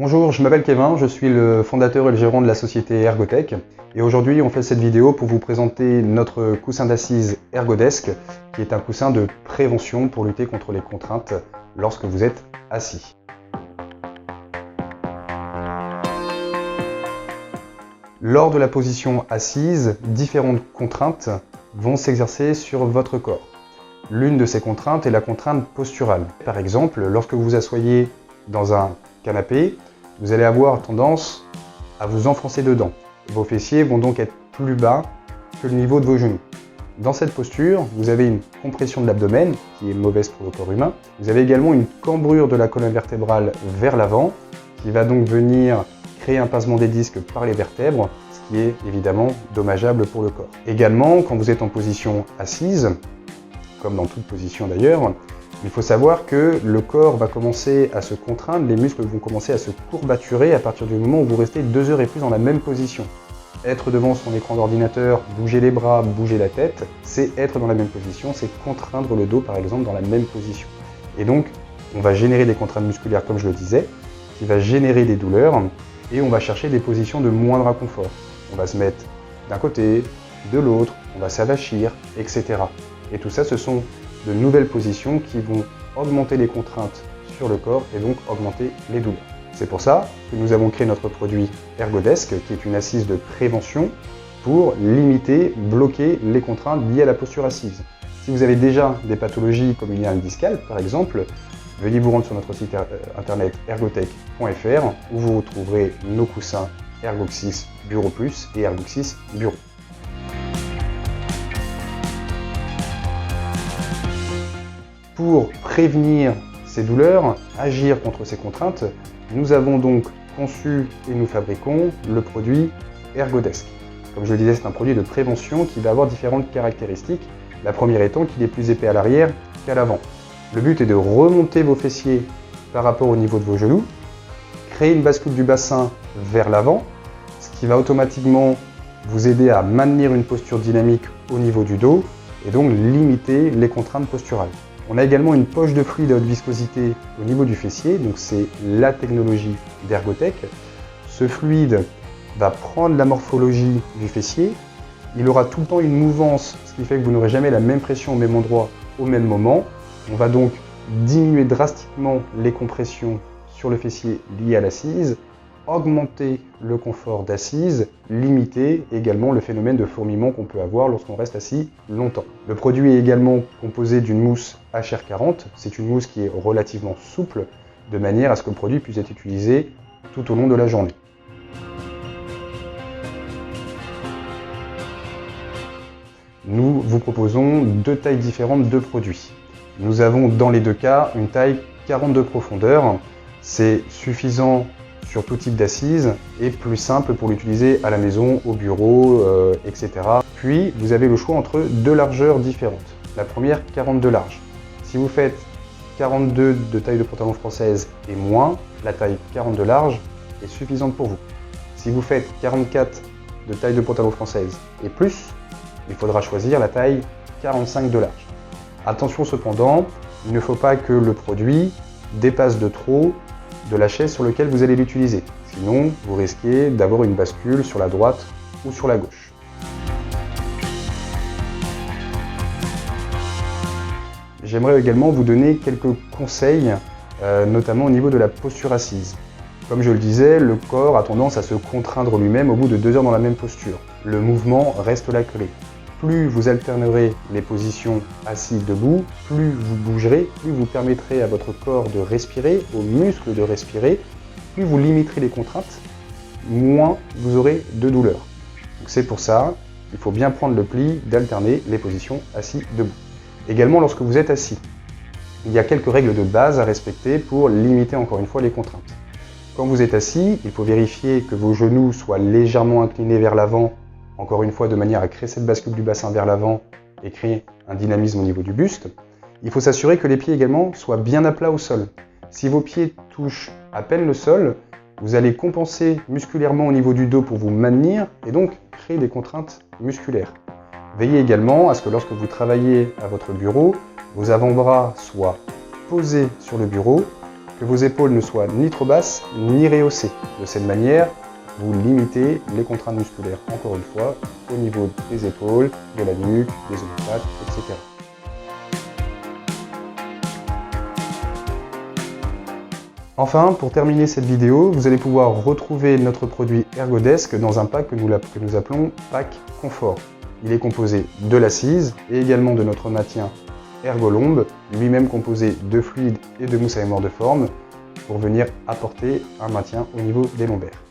Bonjour, je m'appelle Kevin, je suis le fondateur et le gérant de la société Ergotech et aujourd'hui on fait cette vidéo pour vous présenter notre coussin d'assise Ergodesk qui est un coussin de prévention pour lutter contre les contraintes lorsque vous êtes assis. Lors de la position assise, différentes contraintes vont s'exercer sur votre corps. L'une de ces contraintes est la contrainte posturale. Par exemple, lorsque vous vous asseyez dans un canapé, vous allez avoir tendance à vous enfoncer dedans. Vos fessiers vont donc être plus bas que le niveau de vos genoux. Dans cette posture, vous avez une compression de l'abdomen, qui est mauvaise pour le corps humain. Vous avez également une cambrure de la colonne vertébrale vers l'avant, qui va donc venir créer un pincement des disques par les vertèbres, ce qui est évidemment dommageable pour le corps. Également, quand vous êtes en position assise, comme dans toute position d'ailleurs, il faut savoir que le corps va commencer à se contraindre, les muscles vont commencer à se courbaturer à partir du moment où vous restez 2 heures et plus dans la même position. Être devant son écran d'ordinateur, bouger les bras, bouger la tête, c'est être dans la même position, c'est contraindre le dos par exemple dans la même position. Et donc, on va générer des contraintes musculaires comme je le disais, qui va générer des douleurs et on va chercher des positions de moindre inconfort. On va se mettre d'un côté, de l'autre, on va s'avachir, etc. Et tout ça, ce sont de nouvelles positions qui vont augmenter les contraintes sur le corps et donc augmenter les douleurs. C'est pour ça que nous avons créé notre produit Ergodesk, qui est une assise de prévention pour limiter, bloquer les contraintes liées à la posture assise. Si vous avez déjà des pathologies comme une hernie discale, par exemple, veuillez vous rendre sur notre site internet ergotech.fr où vous retrouverez nos coussins Ergo6 Bureau Plus et Ergo6 Bureau. Pour prévenir ces douleurs, agir contre ces contraintes, nous avons donc conçu et nous fabriquons le produit Ergodesk. Comme je le disais, c'est un produit de prévention qui va avoir différentes caractéristiques. La première étant qu'il est plus épais à l'arrière qu'à l'avant. Le but est de remonter vos fessiers par rapport au niveau de vos genoux, créer une bascule du bassin vers l'avant, ce qui va automatiquement vous aider à maintenir une posture dynamique au niveau du dos et donc limiter les contraintes posturales. On a également une poche de fluide à haute viscosité au niveau du fessier, donc c'est la technologie d'Ergotech. Ce fluide va prendre la morphologie du fessier, il aura tout le temps une mouvance, ce qui fait que vous n'aurez jamais la même pression au même endroit au même moment. On va donc diminuer drastiquement les compressions sur le fessier liées à l'assise, augmenter le confort d'assise, limiter également le phénomène de fourmillement qu'on peut avoir lorsqu'on reste assis longtemps. Le produit est également composé d'une mousse HR40, c'est une mousse qui est relativement souple, de manière à ce que le produit puisse être utilisé tout au long de la journée. Nous vous proposons 2 tailles différentes de produits. Nous avons dans les 2 cas une taille 40 de profondeur, c'est suffisant sur tout type d'assise et plus simple pour l'utiliser à la maison, au bureau, etc. Puis vous avez le choix entre 2 largeurs différentes. La première, 42 large. Si vous faites 42 de taille de pantalon française et moins, la taille 42 large est suffisante pour vous. Si vous faites 44 de taille de pantalon française et plus, il faudra choisir la taille 45 de large. Attention cependant, il ne faut pas que le produit dépasse de trop de la chaise sur laquelle vous allez l'utiliser. Sinon, vous risquez d'avoir une bascule sur la droite ou sur la gauche. J'aimerais également vous donner quelques conseils, notamment au niveau de la posture assise. Comme je le disais, le corps a tendance à se contraindre lui-même au bout de 2 heures dans la même posture. Le mouvement reste la clé. Plus vous alternerez les positions assis debout, plus vous bougerez, plus vous permettrez à votre corps de respirer, aux muscles de respirer, plus vous limiterez les contraintes, moins vous aurez de douleur. C'est pour ça qu'il faut bien prendre le pli d'alterner les positions assis debout. Également lorsque vous êtes assis, il y a quelques règles de base à respecter pour limiter encore une fois les contraintes. Quand vous êtes assis, il faut vérifier que vos genoux soient légèrement inclinés vers l'avant, encore une fois de manière à créer cette bascule du bassin vers l'avant et créer un dynamisme au niveau du buste. Il faut s'assurer que les pieds également soient bien à plat au sol. Si vos pieds touchent à peine le sol, vous allez compenser musculairement au niveau du dos pour vous maintenir et donc créer des contraintes musculaires. Veillez également à ce que lorsque vous travaillez à votre bureau, vos avant-bras soient posés sur le bureau que vos épaules ne soient ni trop basses ni rehaussées. De cette manière, vous limitez les contraintes musculaires, encore une fois, au niveau des épaules, de la nuque, des omoplates, etc. Enfin, pour terminer cette vidéo, vous allez pouvoir retrouver notre produit Ergodesk dans un pack que nous appelons Pack Confort. Il est composé de l'assise et également de notre maintien Ergolombe, lui-même composé de fluide et de mousse à mémoire de forme, pour venir apporter un maintien au niveau des lombaires.